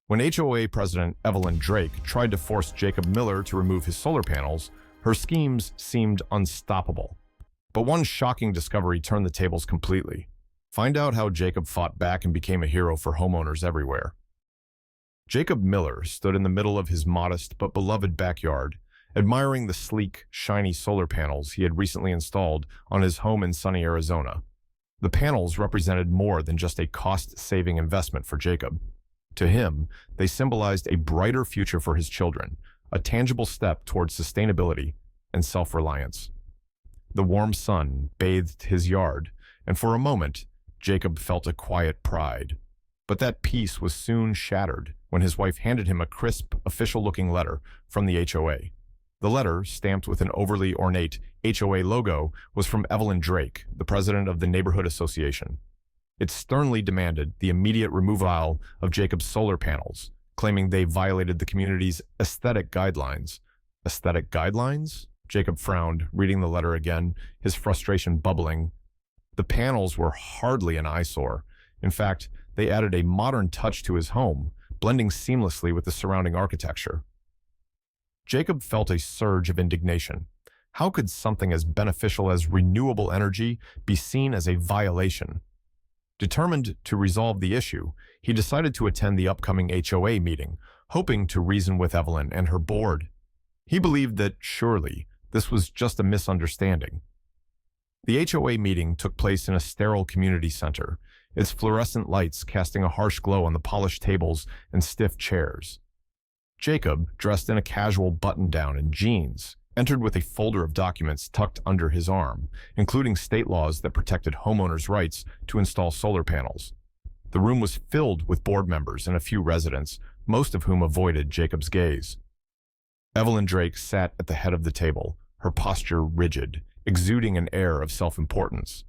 When HOA President Evelyn Drake tried to force Jacob Miller to remove his solar panels, her schemes seemed unstoppable. But one shocking discovery turned the tables completely. Find out how Jacob fought back and became a hero for homeowners everywhere. Jacob Miller stood in the middle of his modest but beloved backyard, admiring the sleek, shiny solar panels he had recently installed on his home in sunny Arizona. The panels represented more than just a cost-saving investment for Jacob. To him, they symbolized a brighter future for his children, a tangible step towards sustainability and self-reliance. The warm sun bathed his yard, and for a moment, Jacob felt a quiet pride. But that peace was soon shattered when his wife handed him a crisp, official-looking letter from the HOA. The letter, stamped with an overly ornate HOA logo, was from Evelyn Drake, the president of the neighborhood association. It sternly demanded the immediate removal of Jacob's solar panels, claiming they violated the community's aesthetic guidelines. Aesthetic guidelines? Jacob frowned, reading the letter again, his frustration bubbling. The panels were hardly an eyesore. In fact, they added a modern touch to his home, blending seamlessly with the surrounding architecture. Jacob felt a surge of indignation. How could something as beneficial as renewable energy be seen as a violation? Determined to resolve the issue, he decided to attend the upcoming HOA meeting, hoping to reason with Evelyn and her board. He believed that, surely, this was just a misunderstanding. The HOA meeting took place in a sterile community center, its fluorescent lights casting a harsh glow on the polished tables and stiff chairs. Jacob, dressed in a casual button-down and jeans, entered with a folder of documents tucked under his arm, including state laws that protected homeowners' rights to install solar panels. The room was filled with board members and a few residents, most of whom avoided Jacob's gaze. Evelyn Drake sat at the head of the table, her posture rigid, exuding an air of self-importance.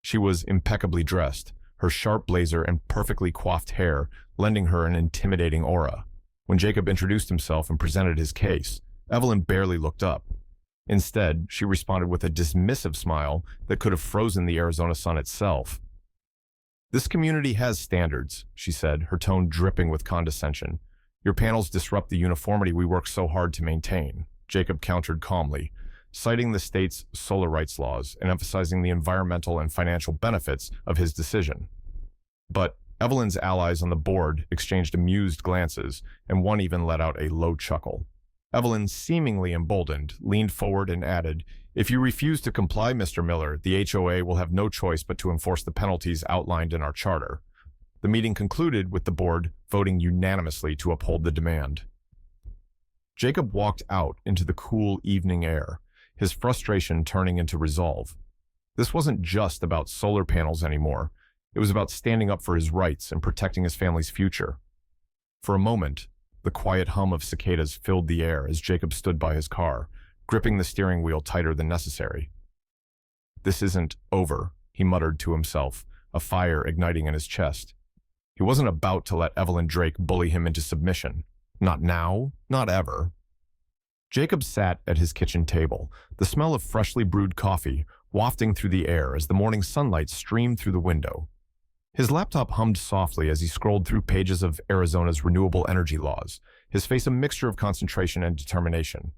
She was impeccably dressed, her sharp blazer and perfectly coiffed hair lending her an intimidating aura. When Jacob introduced himself and presented his case, Evelyn barely looked up. Instead, she responded with a dismissive smile that could have frozen the Arizona sun itself. "This community has standards," she said, her tone dripping with condescension. "Your panels disrupt the uniformity we work so hard to maintain," Jacob countered calmly, citing the state's solar rights laws and emphasizing the environmental and financial benefits of his decision. But Evelyn's allies on the board exchanged amused glances, and one even let out a low chuckle. Evelyn, seemingly emboldened, leaned forward and added, "If you refuse to comply, Mr. Miller, the HOA will have no choice but to enforce the penalties outlined in our charter." The meeting concluded with the board voting unanimously to uphold the demand. Jacob walked out into the cool evening air, his frustration turning into resolve. This wasn't just about solar panels anymore. It was about standing up for his rights and protecting his family's future. For a moment, the quiet hum of cicadas filled the air as Jacob stood by his car, gripping the steering wheel tighter than necessary. "This isn't over," he muttered to himself, a fire igniting in his chest. He wasn't about to let Evelyn Drake bully him into submission. Not now, not ever. Jacob sat at his kitchen table, the smell of freshly brewed coffee wafting through the air as the morning sunlight streamed through the window. His laptop hummed softly as he scrolled through pages of Arizona's renewable energy laws, his face a mixture of concentration and determination.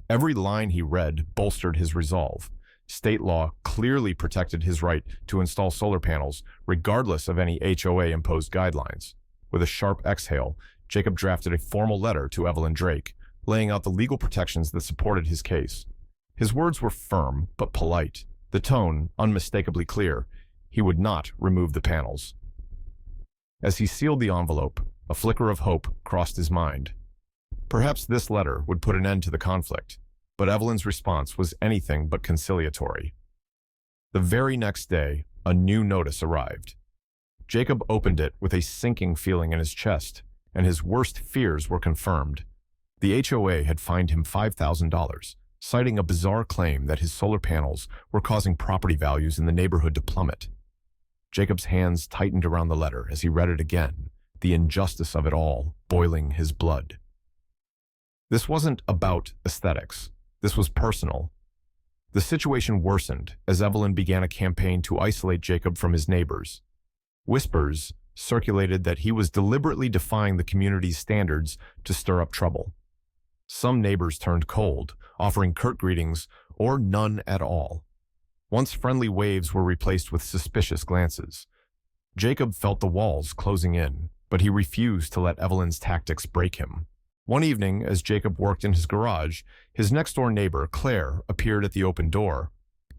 Every line he read bolstered his resolve. State law clearly protected his right to install solar panels, regardless of any HOA-imposed guidelines. With a sharp exhale, Jacob drafted a formal letter to Evelyn Drake, laying out the legal protections that supported his case. His words were firm but polite, the tone unmistakably clear. He would not remove the panels. As he sealed the envelope, a flicker of hope crossed his mind. Perhaps this letter would put an end to the conflict, but Evelyn's response was anything but conciliatory. The very next day, a new notice arrived. Jacob opened it with a sinking feeling in his chest, and his worst fears were confirmed. The HOA had fined him $5,000, citing a bizarre claim that his solar panels were causing property values in the neighborhood to plummet. Jacob's hands tightened around the letter as he read it again, the injustice of it all boiling his blood. This wasn't about aesthetics. This was personal. The situation worsened as Evelyn began a campaign to isolate Jacob from his neighbors. Whispers circulated that he was deliberately defying the community's standards to stir up trouble. Some neighbors turned cold, offering curt greetings or none at all. Once friendly waves were replaced with suspicious glances. Jacob felt the walls closing in, but he refused to let Evelyn's tactics break him. One evening, as Jacob worked in his garage, his next-door neighbor, Claire, appeared at the open door.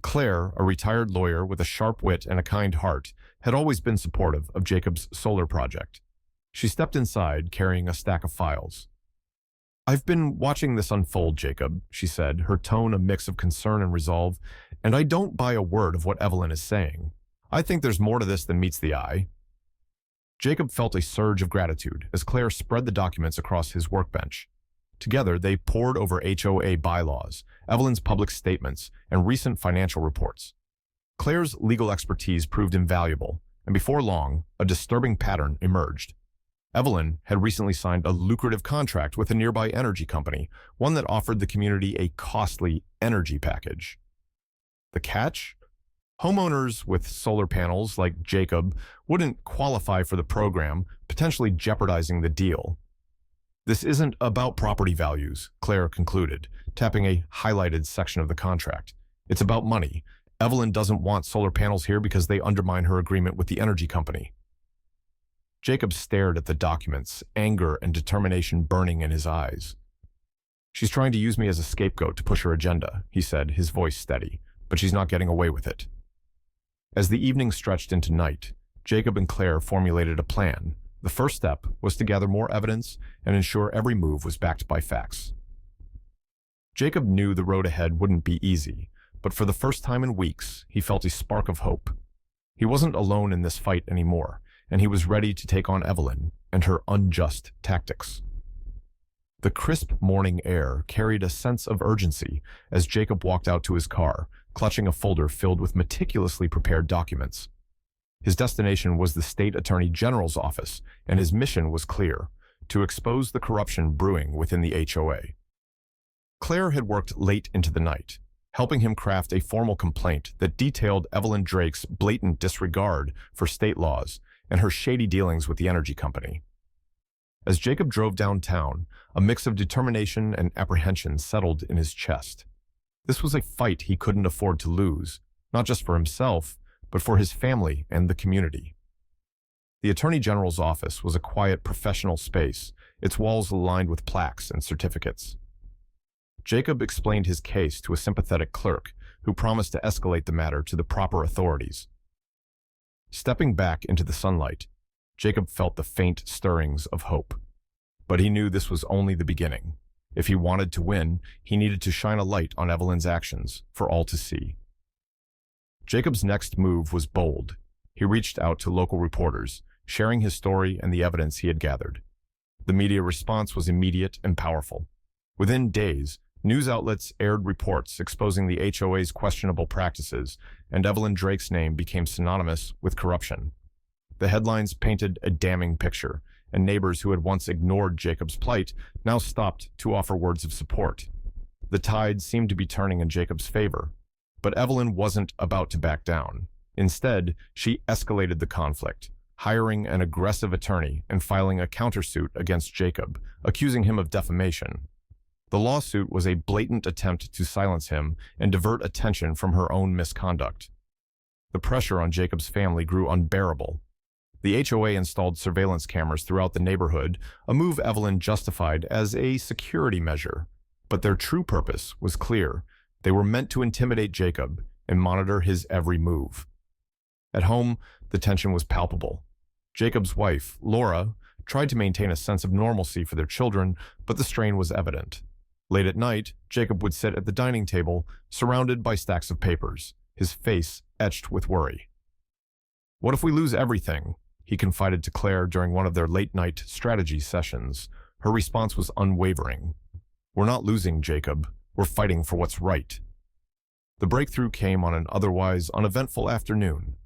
Claire, a retired lawyer with a sharp wit and a kind heart, had always been supportive of Jacob's solar project. She stepped inside, carrying a stack of files. "I've been watching this unfold, Jacob," she said, her tone a mix of concern and resolve, "and I don't buy a word of what Evelyn is saying. I think there's more to this than meets the eye." Jacob felt a surge of gratitude as Claire spread the documents across his workbench. Together, they pored over HOA bylaws, Evelyn's public statements, and recent financial reports. Claire's legal expertise proved invaluable, and before long, a disturbing pattern emerged. Evelyn had recently signed a lucrative contract with a nearby energy company, one that offered the community a costly energy package. The catch? Homeowners with solar panels, like Jacob, wouldn't qualify for the program, potentially jeopardizing the deal. "This isn't about property values," Claire concluded, tapping a highlighted section of the contract. "It's about money. Evelyn doesn't want solar panels here because they undermine her agreement with the energy company." Jacob stared at the documents, anger and determination burning in his eyes. "She's trying to use me as a scapegoat to push her agenda," he said, his voice steady, "but she's not getting away with it." As the evening stretched into night, Jacob and Claire formulated a plan. The first step was to gather more evidence and ensure every move was backed by facts. Jacob knew the road ahead wouldn't be easy, but for the first time in weeks, he felt a spark of hope. He wasn't alone in this fight anymore, and he was ready to take on Evelyn and her unjust tactics. The crisp morning air carried a sense of urgency as Jacob walked out to his car, clutching a folder filled with meticulously prepared documents. His destination was the state attorney general's office, and his mission was clear: to expose the corruption brewing within the HOA. Claire had worked late into the night, helping him craft a formal complaint that detailed Evelyn Drake's blatant disregard for state laws and her shady dealings with the energy company. As Jacob drove downtown, a mix of determination and apprehension settled in his chest. This was a fight he couldn't afford to lose, not just for himself, but for his family and the community. The Attorney General's office was a quiet, professional space, its walls lined with plaques and certificates. Jacob explained his case to a sympathetic clerk who promised to escalate the matter to the proper authorities. Stepping back into the sunlight, Jacob felt the faint stirrings of hope. But he knew this was only the beginning. If he wanted to win, he needed to shine a light on Evelyn's actions for all to see. Jacob's next move was bold. He reached out to local reporters, sharing his story and the evidence he had gathered. The media response was immediate and powerful. Within days, news outlets aired reports exposing the HOA's questionable practices, and Evelyn Drake's name became synonymous with corruption. The headlines painted a damning picture, and neighbors who had once ignored Jacob's plight now stopped to offer words of support. The tide seemed to be turning in Jacob's favor, but Evelyn wasn't about to back down. Instead, she escalated the conflict, hiring an aggressive attorney and filing a countersuit against Jacob, accusing him of defamation. The lawsuit was a blatant attempt to silence him and divert attention from her own misconduct. The pressure on Jacob's family grew unbearable. The HOA installed surveillance cameras throughout the neighborhood, a move Evelyn justified as a security measure. But their true purpose was clear. They were meant to intimidate Jacob and monitor his every move. At home, the tension was palpable. Jacob's wife, Laura, tried to maintain a sense of normalcy for their children, but the strain was evident. Late at night, Jacob would sit at the dining table, surrounded by stacks of papers, his face etched with worry. "What if we lose everything?" he confided to Claire during one of their late-night strategy sessions. Her response was unwavering. "We're not losing, Jacob. We're fighting for what's right." The breakthrough came on an otherwise uneventful afternoon.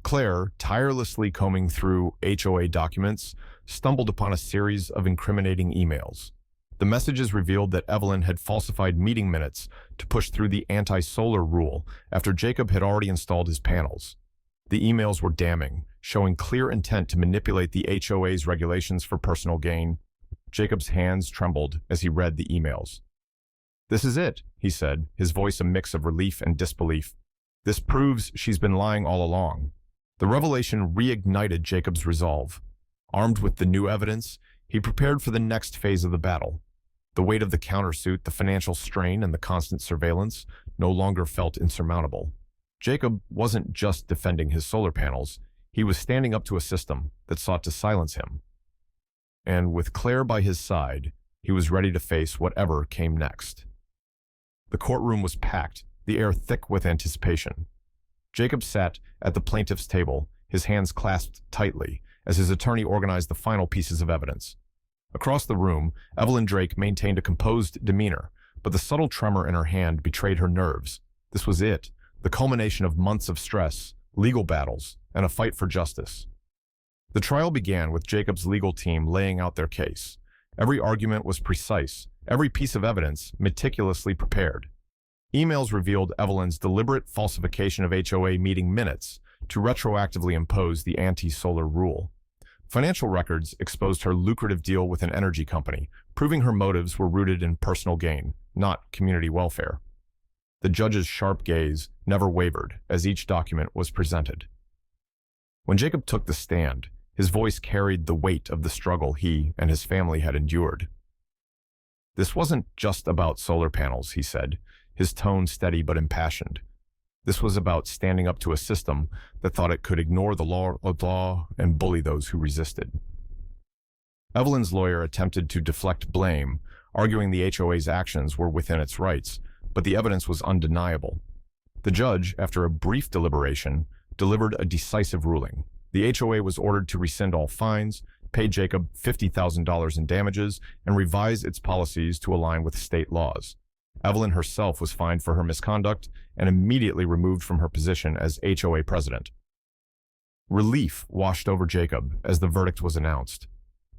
Claire, tirelessly combing through HOA documents, stumbled upon a series of incriminating emails. The messages revealed that Evelyn had falsified meeting minutes to push through the anti-solar rule after Jacob had already installed his panels. The emails were damning, showing clear intent to manipulate the HOA's regulations for personal gain. Jacob's hands trembled as he read the emails. "This is it," he said, his voice a mix of relief and disbelief. "This proves she's been lying all along." The revelation reignited Jacob's resolve. Armed with the new evidence, he prepared for the next phase of the battle. The weight of the countersuit, the financial strain, and the constant surveillance no longer felt insurmountable. Jacob wasn't just defending his solar panels, he was standing up to a system that sought to silence him. And with Claire by his side, he was ready to face whatever came next. The courtroom was packed, the air thick with anticipation. Jacob sat at the plaintiff's table, his hands clasped tightly, as his attorney organized the final pieces of evidence. Across the room, Evelyn Drake maintained a composed demeanor, but the subtle tremor in her hand betrayed her nerves. This was it, the culmination of months of stress, legal battles, and a fight for justice. The trial began with Jacob's legal team laying out their case. Every argument was precise, every piece of evidence meticulously prepared. Emails revealed Evelyn's deliberate falsification of HOA meeting minutes to retroactively impose the anti-solar rule. Financial records exposed her lucrative deal with an energy company, proving her motives were rooted in personal gain, not community welfare. The judge's sharp gaze never wavered as each document was presented. When Jacob took the stand, his voice carried the weight of the struggle he and his family had endured. "This wasn't just about solar panels," he said, his tone steady but impassioned. "This was about standing up to a system that thought it could ignore the law and bully those who resisted." Evelyn's lawyer attempted to deflect blame, arguing the HOA's actions were within its rights, but the evidence was undeniable. The judge, after a brief deliberation, delivered a decisive ruling. The HOA was ordered to rescind all fines, pay Jacob $50,000 in damages, and revise its policies to align with state laws. Evelyn herself was fined for her misconduct and immediately removed from her position as HOA president. Relief washed over Jacob as the verdict was announced.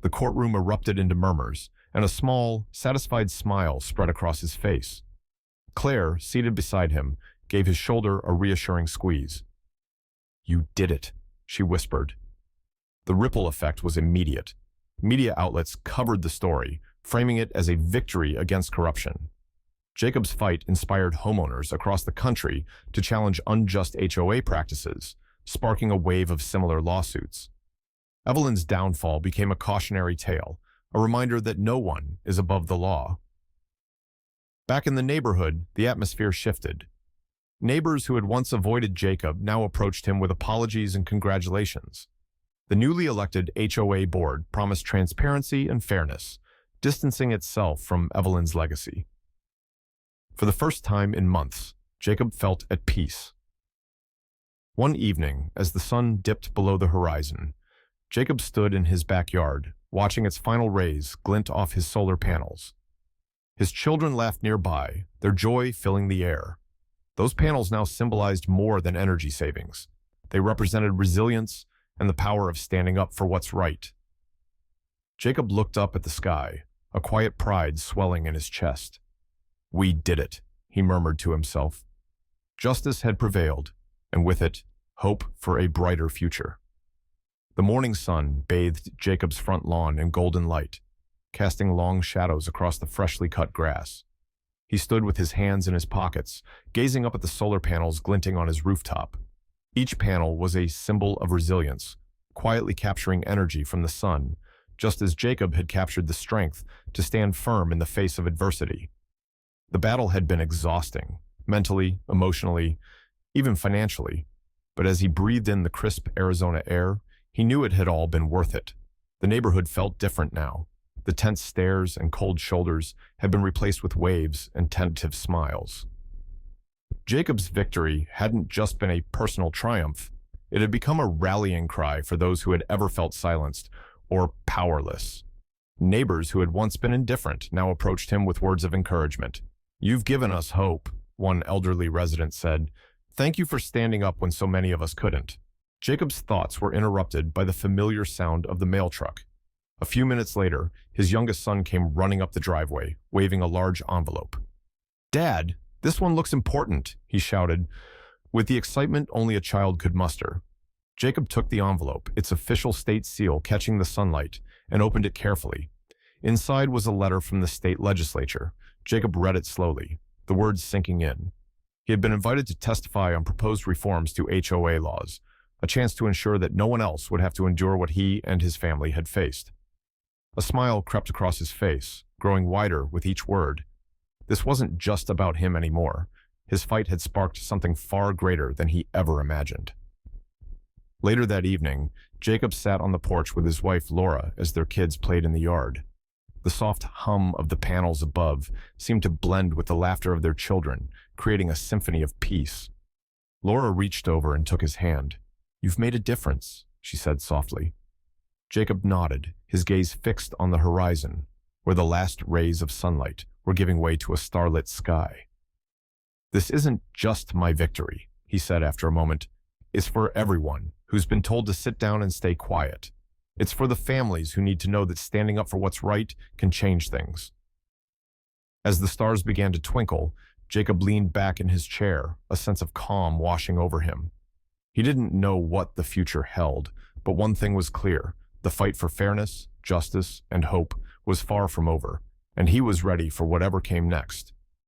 The courtroom erupted into murmurs, and a small, satisfied smile spread across his face. Claire, seated beside him, gave his shoulder a reassuring squeeze. "You did it," she whispered. The ripple effect was immediate. Media outlets covered the story, framing it as a victory against corruption. Jacob's fight inspired homeowners across the country to challenge unjust HOA practices, sparking a wave of similar lawsuits. Evelyn's downfall became a cautionary tale, a reminder that no one is above the law. Back in the neighborhood, the atmosphere shifted. Neighbors who had once avoided Jacob now approached him with apologies and congratulations. The newly elected HOA board promised transparency and fairness, distancing itself from Evelyn's legacy. For the first time in months, Jacob felt at peace. One evening, as the sun dipped below the horizon, Jacob stood in his backyard, watching its final rays glint off his solar panels. His children laughed nearby, their joy filling the air. Those panels now symbolized more than energy savings. They represented resilience and the power of standing up for what's right. Jacob looked up at the sky, a quiet pride swelling in his chest. "We did it," he murmured to himself. Justice had prevailed, and with it, hope for a brighter future. The morning sun bathed Jacob's front lawn in golden light, casting long shadows across the freshly cut grass. He stood with his hands in his pockets, gazing up at the solar panels glinting on his rooftop. Each panel was a symbol of resilience, quietly capturing energy from the sun, just as Jacob had captured the strength to stand firm in the face of adversity. The battle had been exhausting, mentally, emotionally, even financially, but as he breathed in the crisp Arizona air, he knew it had all been worth it. The neighborhood felt different now. The tense stares and cold shoulders had been replaced with waves and tentative smiles. Jacob's victory hadn't just been a personal triumph. It had become a rallying cry for those who had ever felt silenced or powerless. Neighbors who had once been indifferent now approached him with words of encouragement. "You've given us hope," one elderly resident said. "Thank you for standing up when so many of us couldn't." Jacob's thoughts were interrupted by the familiar sound of the mail truck. A few minutes later, his youngest son came running up the driveway, waving a large envelope. "Dad, this one looks important," he shouted, with the excitement only a child could muster. Jacob took the envelope, its official state seal catching the sunlight, and opened it carefully. Inside was a letter from the state legislature. Jacob read it slowly, the words sinking in. He had been invited to testify on proposed reforms to HOA laws, a chance to ensure that no one else would have to endure what he and his family had faced. A smile crept across his face, growing wider with each word. This wasn't just about him anymore. His fight had sparked something far greater than he ever imagined. Later that evening, Jacob sat on the porch with his wife Laura as their kids played in the yard. The soft hum of the panels above seemed to blend with the laughter of their children, creating a symphony of peace. Laura reached over and took his hand. "You've made a difference," she said softly. Jacob nodded, his gaze fixed on the horizon, where the last rays of sunlight were giving way to a starlit sky. "This isn't just my victory," he said after a moment. "It's for everyone who's been told to sit down and stay quiet. It's for the families who need to know that standing up for what's right can change things." As the stars began to twinkle, Jacob leaned back in his chair, a sense of calm washing over him. He didn't know what the future held, but one thing was clear: the fight for fairness, justice, and hope was far from over, and he was ready for whatever came next.